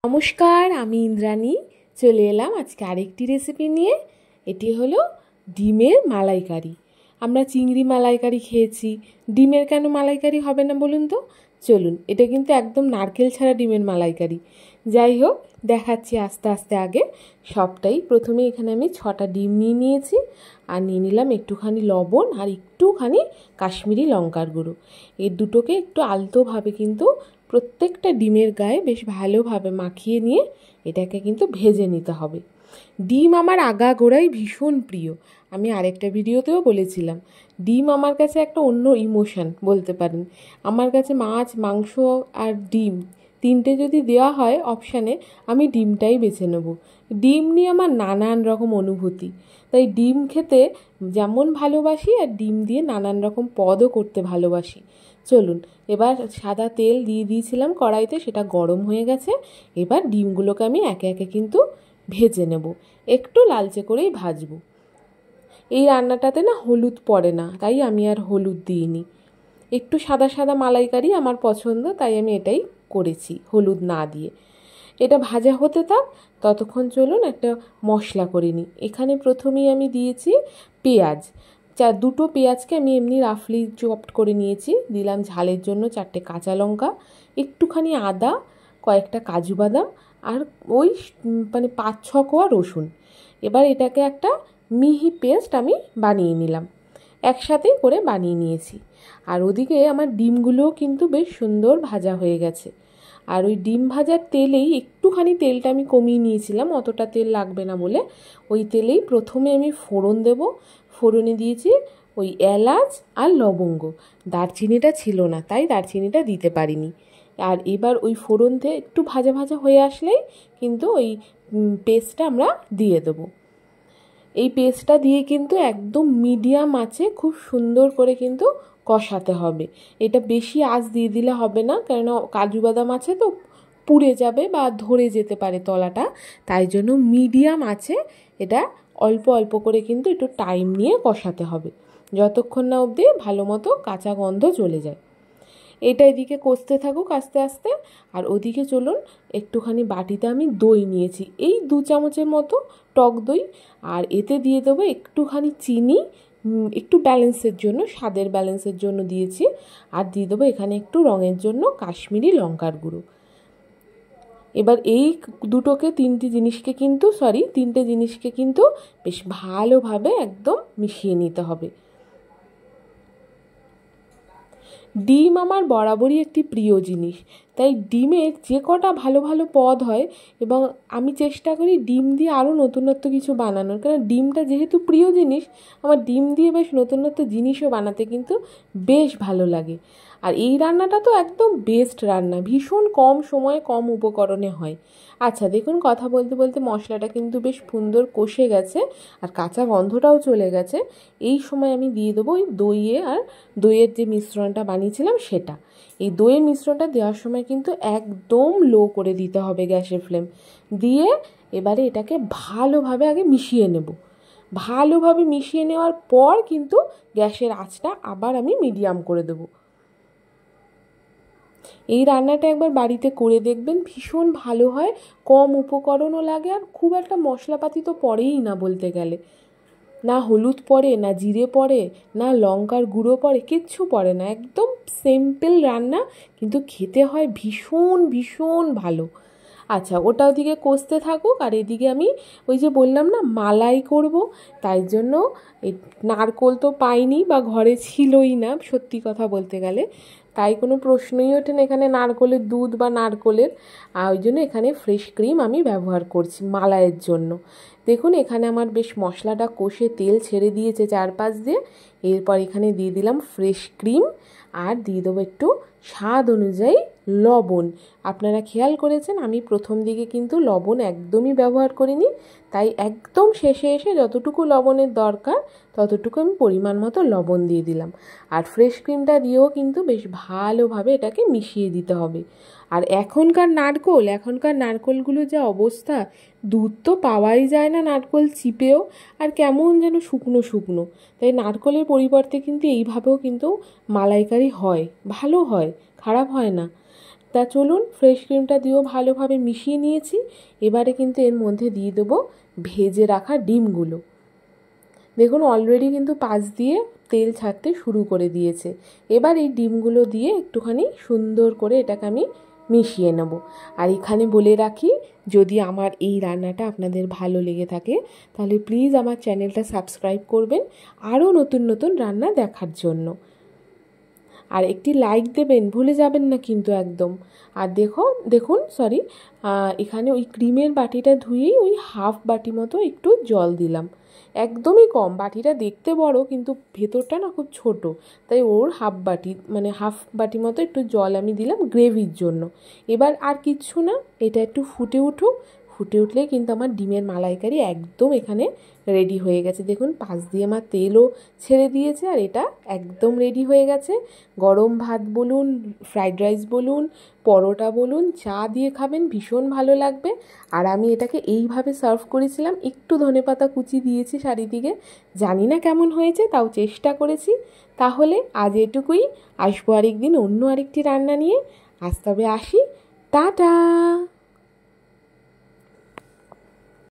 নমস্কার, আমি ইন্দ্রাণী চলে এলাম আজকে আরেকটি রেসিপি নিয়ে। এটি হলো ডিমের মালাইকারি। আমরা চিংড়ি মালাইকারি খেয়েছি, ডিমের কেন মালাইকারি হবে না বলুন তো? চলুন, এটা কিন্তু একদম নারকেল ছাড়া ডিমের মালাইকারি। যাই হোক, দেখাচ্ছি আস্তে আস্তে। আগে সবটাই প্রথমে এখানে আমি 6টা ডিম নিয়ে নিয়েছি, আর নিয়ে নিলাম একটুখানি লবণ আর একটুখানি কাশ্মীরি লঙ্কার গুঁড়ো। এই দুটোকে একটু আলতোভাবে কিন্তু প্রত্যেকটা ডিমের গায়ে বেশ ভালোভাবে মাখিয়ে নিয়ে এটাকে কিন্তু ভেজে নিতে হবে। ডিম আমার আগাগোড়াই ভীষণ প্রিয়। আমি আরেকটা ভিডিওতেও বলেছিলাম, ডিম আমার কাছে একটা অন্য ইমোশন বলতে পারেন। আমার কাছে মাছ, মাংস আর ডিম তিনটে যদি দেওয়া হয় অপশানে, আমি ডিমটাই বেছে নেব। ডিম নিয়ে আমার নানান রকম অনুভূতি, তাই ডিম খেতে যেমন ভালোবাসি আর ডিম দিয়ে নানান রকম পদও করতে ভালোবাসি। চলুন, এবার সাদা তেল দিয়ে দিয়েছিলাম কড়াইতে, সেটা গরম হয়ে গেছে। এবার ডিমগুলোকে আমি একে একে কিন্তু ভেজে নেব, একটু লালচে করেই ভাজবো। এই রান্নাটাতে না হলুদ পড়ে না, তাই আমি আর হলুদ দিইনি। একটু সাদা সাদা মালাইকারি আমার পছন্দ, তাই আমি এটাই করেছি হলুদ না দিয়ে। এটা ভাজা হতে থাক, ততক্ষণ চলুন একটা মশলা করে নিই। এখানে প্রথমেই আমি দিয়েছি পেঁয়াজ। দুটো পেঁয়াজকে আমি এমনি রাফলি চপড করে নিয়েছি। দিলাম ঝালের জন্য 4টে কাঁচা লঙ্কা, একটুখানি আদা, কয়েকটা কাজু বাদাম, আর ওই 5-6 কোয়া রসুন। এবার এটাকে একটা মিহি পেস্ট আমি বানিয়ে নিলাম, একসাথে করে বানিয়ে নিয়েছি। আর ওদিকে আমার ডিমগুলোও কিন্তু বেশ সুন্দর ভাজা হয়ে গেছে। আর ওই ডিম ভাজার তেলেই একটুখানি তেলটা আমি কমিয়ে নিয়েছিলাম, অতটা তেল লাগবে না বলে। ওই তেলেই প্রথমে আমি ফোড়ন দেব। ফোড়নে দিয়েছি ওই এলাচ আর লবঙ্গ, দারচিনিটা ছিল না তাই দারচিনিটা দিতে পারিনি। আর এবার ওই ফোড়নতে একটু ভাজা ভাজা হয়ে আসলেই কিন্তু ওই পেস্টটা আমরা দিয়ে দেবো। এই পেস্টটা দিয়ে কিন্তু একদম মিডিয়াম আঁচে খুব সুন্দর করে কিন্তু কষাতে হবে। এটা বেশি আঁচ দিয়ে দিলে হবে না, কেননা কাজু বাদাম আছে তো, পুড়ে যাবে বা ধরে যেতে পারে তলাটা। তাই জন্য মিডিয়াম আঁচে এটা অল্প অল্প করে কিন্তু একটু টাইম নিয়ে কষাতে হবে, যতক্ষণ না অবধি ভালো মতো কাঁচা গন্ধ চলে যায়। এটা এদিকে কষতে থাকুক আস্তে আস্তে। আর ওদিকে চলুন, একটুখানি বাটিতে আমি দই নিয়েছি, এই 2 চামচের মতো টক দই। আর এতে দিয়ে দেবো একটুখানি চিনি, একটু ব্যালেন্সের জন্য, স্বাদের ব্যালেন্সের জন্য দিয়েছি। আর দিয়ে দেবো এখানে একটু রঙের জন্য কাশ্মীরি লঙ্কার গুঁড়ো। এবার এই তিনটে জিনিসকে কিন্তু বেশ ভালোভাবে একদম মিশিয়ে নিতে হবে। ডিম আমার বরাবরই একটি প্রিয় জিনিস, তাই ডিমের যে কটা ভালো ভালো পদ হয়, এবং আমি চেষ্টা করি ডিম দিয়ে আরও নতুনত্ব কিছু বানানোর, কারণ ডিমটা যেহেতু প্রিয় জিনিস, আমার ডিম দিয়ে বেশ নতুনত্ব জিনিসও বানাতে কিন্তু বেশ ভালো লাগে। আর এই রান্নাটা তো একদম বেস্ট রান্না, ভীষণ কম সময়ে কম উপকরণে হয়। আচ্ছা দেখুন, কথা বলতে বলতে মশলাটা কিন্তু বেশ সুন্দর কষে গেছে, আর কাঁচা গন্ধটাও চলে গেছে। এই সময় আমি দিয়ে দেবো ওই দইয়ের যে মিশ্রণটা বানিয়েছিলাম সেটা। এই দইয়ের মিশ্রণটা দেওয়ার সময় কিন্তু একদম লো করে দিতে হবে গ্যাসের ফ্লেম দিয়ে। এবারে এটাকে ভালোভাবে আগে মিশিয়ে নেব। ভালোভাবে মিশিয়ে নেওয়ার পর কিন্তু গ্যাসের আঁচটা আবার আমি মিডিয়াম করে দেবো। এই রান্নাটা একবার বাড়িতে করে দেখবেন, ভীষণ ভালো হয়। কম উপকরণও লাগে, আর খুব একটা মশলাপাতি তো পড়েই না বলতে গেলে। না হলুদ পড়ে, না জিরে পড়ে, না লঙ্কার গুঁড়ো পড়ে, কিচ্ছু পড়ে না। একদম সিম্পল রান্না, কিন্তু খেতে হয় ভীষণ ভীষণ ভালো। আচ্ছা, ওটা ওদিকে কষতে থাকুক। আর এদিকে আমি ওই যে বললাম না মালাই করব, তাই জন্য এই নারকোল তো পাইনি বা ঘরে ছিলই না সত্যি কথা বলতে গেলে, তাই কোনো প্রশ্নই ওঠে না এখানে নারকোলের দুধ বা নারকোলের। ওই জন্য এখানে ফ্রেশ ক্রিম আমি ব্যবহার করছি মালাইয়ের জন্য। দেখুন, এখানে আমার বেশ মশলাটা কষে তেল ছেড়ে দিয়েছে চারপাশ দিয়ে। এরপর এখানে দিয়ে দিলাম ফ্রেশ ক্রিম, আর দিয়ে দেবো একটু স্বাদ অনুযায়ী লবণ। আপনারা খেয়াল করেছেন আমি প্রথম দিকে কিন্তু লবণ একদমই ব্যবহার করিনি, তাই একদম শেষে এসে যতটুকু লবণের দরকার ততটুকু আমি পরিমাণ মতো লবণ দিয়ে দিলাম। আর ফ্রেশ ক্রিমটা দিয়েও কিন্তু বেশ ভালোভাবে এটাকে মিশিয়ে দিতে হবে। আর এখনকার নারকোলগুলো যা অবস্থা, দুধ তো পাওয়াই যায় না নারকোল চিপেও, আর কেমন যেন শুকনো শুকনো। তাই নারকোলের পরিবর্তে কিন্তু এইভাবেও কিন্তু মালাইকারি হয়, ভালো হয়, খারাপ হয় না। তা চলুন, ফ্রেশ ক্রিমটা দিয়েও ভালোভাবে মিশিয়ে নিয়েছি। এবারে কিন্তু এর মধ্যে দিয়ে দেবো ভেজে রাখা ডিমগুলো। দেখুন অলরেডি কিন্তু পাশ দিয়ে তেল ছাড়তে শুরু করে দিয়েছে। এবার এই ডিমগুলো দিয়ে একটুখানি সুন্দর করে এটাকে আমি মিশিয়ে নেব। আর এখানে বলে রাখি, যদি আমার এই রান্নাটা আপনাদের ভালো লেগে থাকে তাহলে প্লিজ আমার চ্যানেলটা সাবস্ক্রাইব করবেন আরও নতুন নতুন রান্না দেখার জন্য। আর একটি লাইক দেবেন, ভুলে যাবেন না কিন্তু একদম। আর দেখুন এখানে ওই ক্রিমের বাটিটা ধুয়েই ওই হাফ বাটি মতো একটু জল দিলাম, একদমই কম। বাটিটা দেখতে বড় কিন্তু ভেতরটা না খুব ছোট, তাই ওর হাফ বাটি মতো একটু জল আমি দিলাম গ্রেভির জন্য। এবার আর কিচ্ছু না, এটা একটু ফুটে উঠলেই কিন্তু আমার ডিমের মালাইকারি একদম এখানে রেডি হয়ে গেছে। দেখুন পাশ দিয়ে আমার তেলও ছেড়ে দিয়েছে আর এটা একদম রেডি হয়ে গেছে। গরম ভাত বলুন, ফ্রাইড রাইস বলুন, পরোটা বলুন, চা দিয়ে খাবেন, ভীষণ ভালো লাগবে। আর আমি এটাকে এইভাবে সার্ভ করেছিলাম, একটু ধনেপাতা কুচি দিয়েছি চারিদিকে। জানি না কেমন হয়েছে, তাও চেষ্টা করেছি। তাহলে আজ এটুকুই, আসবো আরেকদিন অন্য আরেকটি রান্না নিয়ে। আজ তবে আসি, টাটা।